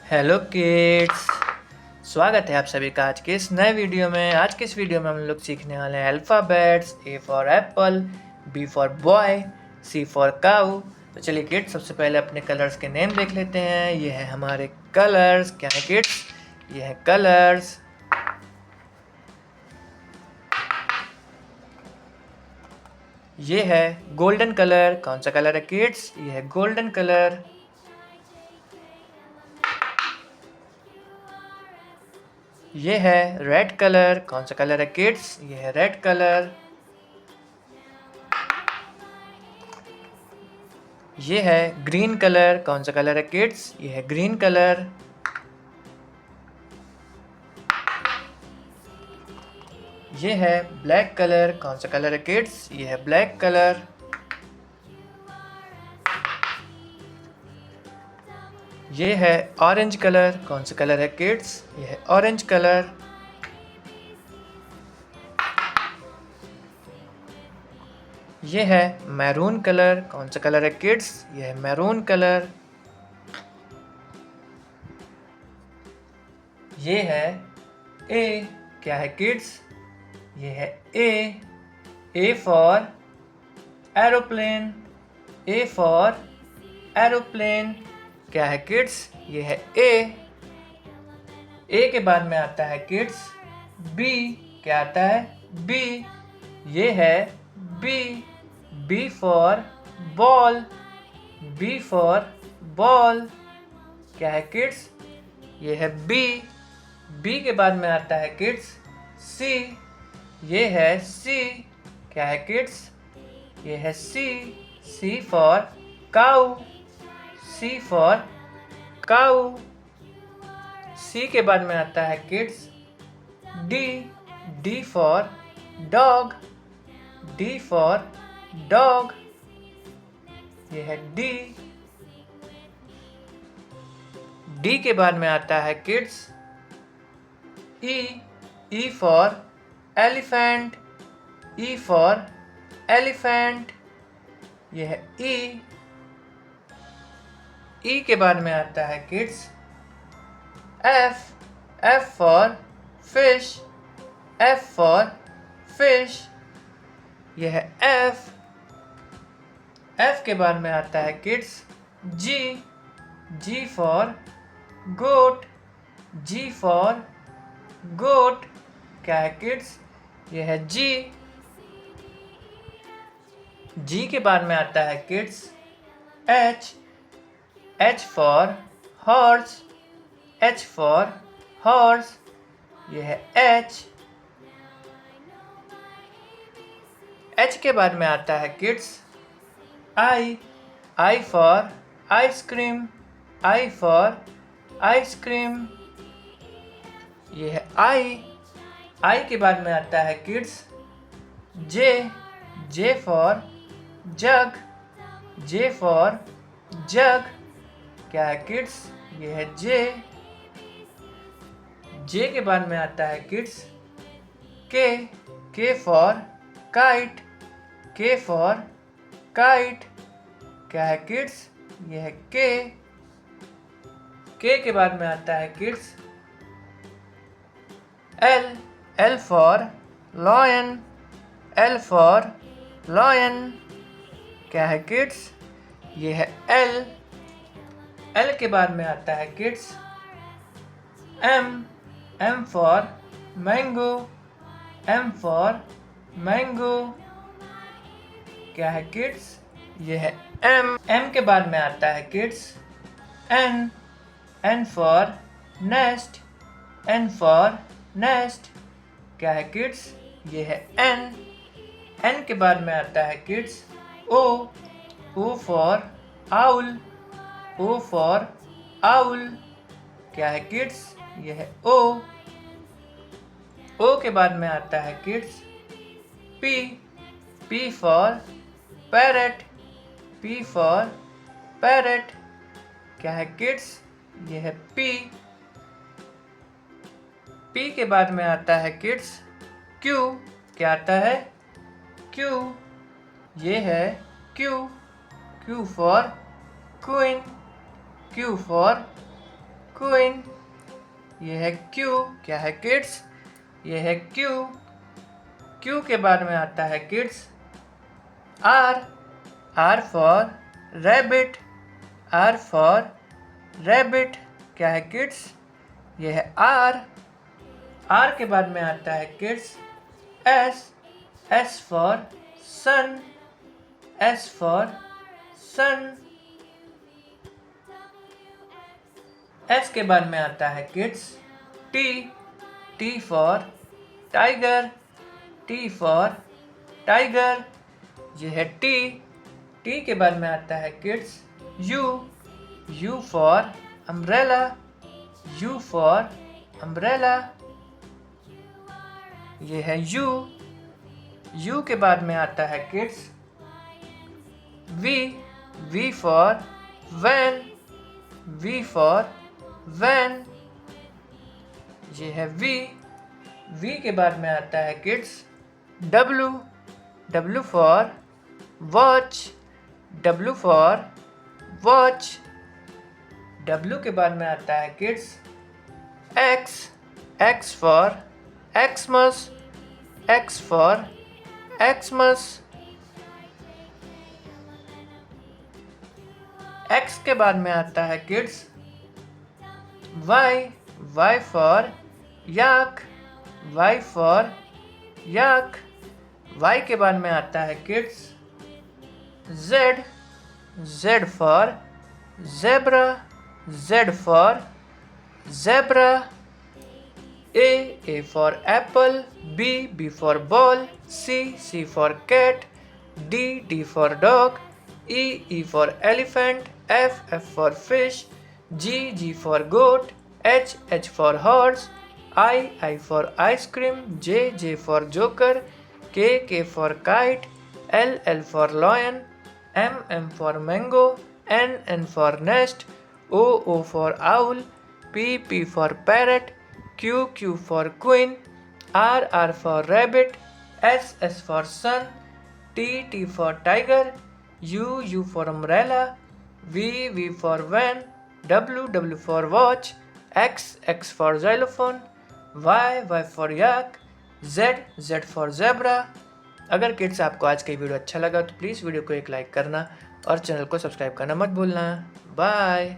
Hello kids. स्वागत है आप सभी का आज के इस नए वीडियो में। आज के इस वीडियो में हम लोग सीखने वाले हैं alphabets. A for apple, B for boy, C for cow. तो चलिए किड्स, सबसे पहले अपने कलर्स के नेम देख लेते हैं। ये है हमारे कलर्स। क्या है किड्स? ये है कलर्स। ये है गोल्डन कलर। कौन सा कलर है किड्स? ये है गोल्डन कलर। ये है रेड कलर। कौन सा कलर है किड्स? ये है रेड कलर। ये है ग्रीन कलर। कौन सा कलर है किड्स? ये है ग्रीन कलर। ये है ब्लैक कलर। कौन सा कलर है किड्स? ये है ब्लैक कलर। ये है ऑरेंज कलर। कौन सा कलर है किड्स? ये है ऑरेंज कलर। ये है मैरून कलर। कौन सा कलर है किड्स? ये है मैरून कलर। ये है ए। क्या है किड्स? ये है A. A for aeroplane. A for aeroplane. क्या है किड्स? ये है ए। ए के बाद में आता है किड्स बी। क्या आता है? बी। ये है B. B for ball. B for ball. क्या है किड्स? ये है बी। बी के बाद में आता है किड्स सी। ये है सी। क्या है किड्स? ये है सी। सी फॉर काऊ। सी फॉर काऊ। सी के बाद में आता है kids D. D for dog. D for dog. ये है डी। डी के बाद में आता है kids E. E for elephant. E for elephant. ये है ई। ई के बाद में आता है kids F. F for fish. F for fish. यह है एफ। एफ के बाद में आता है kids G. G for goat. G for goat. क्या है किड्स? यह है जी। जी के बाद में आता है kids H. H for horse. H for horse. यह है एच। एच के बाद में आता है kids I. I for ice cream. I for ice cream. यह है आई। आई के बाद में आता है kids J. J for jug. J for jug. क्या है किड्स? ये है जे। जे के बाद में आता है किड्स के। के फॉर काइट। के फॉर काइट। क्या है किड्स? ये है के। के बाद में आता है kids L. L for lion. L for lion. क्या है किड्स? ये है एल। एल के बाद में आता है kids M. M for mango. M for mango. क्या है किड्स? ये है एम। एम के बाद में आता है kids N. N for nest. N for nest. क्या है किड्स? ये है एन। एन के बाद में आता है kids O. O for owl. O for owl. क्या है किड्स? ये है ओ। ओ के बाद में आता है kids P. P for parrot. P for parrot. क्या है किड्स? ये है पी। पी के बाद में आता है किड्स क्यू। क्या आता है? क्यू। ये है Q. Q for queen. Q for queen. ये है क्यू, क्या है किड्स? ये है क्यू। क्यू के बाद में आता है kids R. R for rabbit. R for rabbit, क्या है किड्स? ये है आर। आर के बाद में आता है kids S. S for sun. S for sun. S के बाद में आता है kids T. T for tiger. T for tiger, ये है टी। टी के बाद में आता है kids U. U for umbrella. U for umbrella, ये है यू। यू के बाद में आता है kids V. V for van. V for van, ये है वी। वी के बाद में आता है kids W. W for watch. W for watch. W के बाद में आता है kids X. X for Xmas. X for Xmas. X के बाद में आता है kids Y. Y for yak. Y for yak. Y के बाद में आता है kids Z. Z for zebra. Z for zebra. A for apple. B for ball. C for cat. D for dog. E for elephant. F for fish. G for goat. H for horse. I for ice cream. J for joker. K for kite. L for lion. M for mango. N for nest. O for owl. P for parrot. Q for queen. R for rabbit. S for sun. T for tiger. U for umbrella. V for van. W for watch. X for xylophone. Y for yak. Z for zebra। अगर kids आपको आज का video अच्छा लगा तो please video को एक like करना और चैनल को सब्सक्राइब करना मत भूलना। बाय।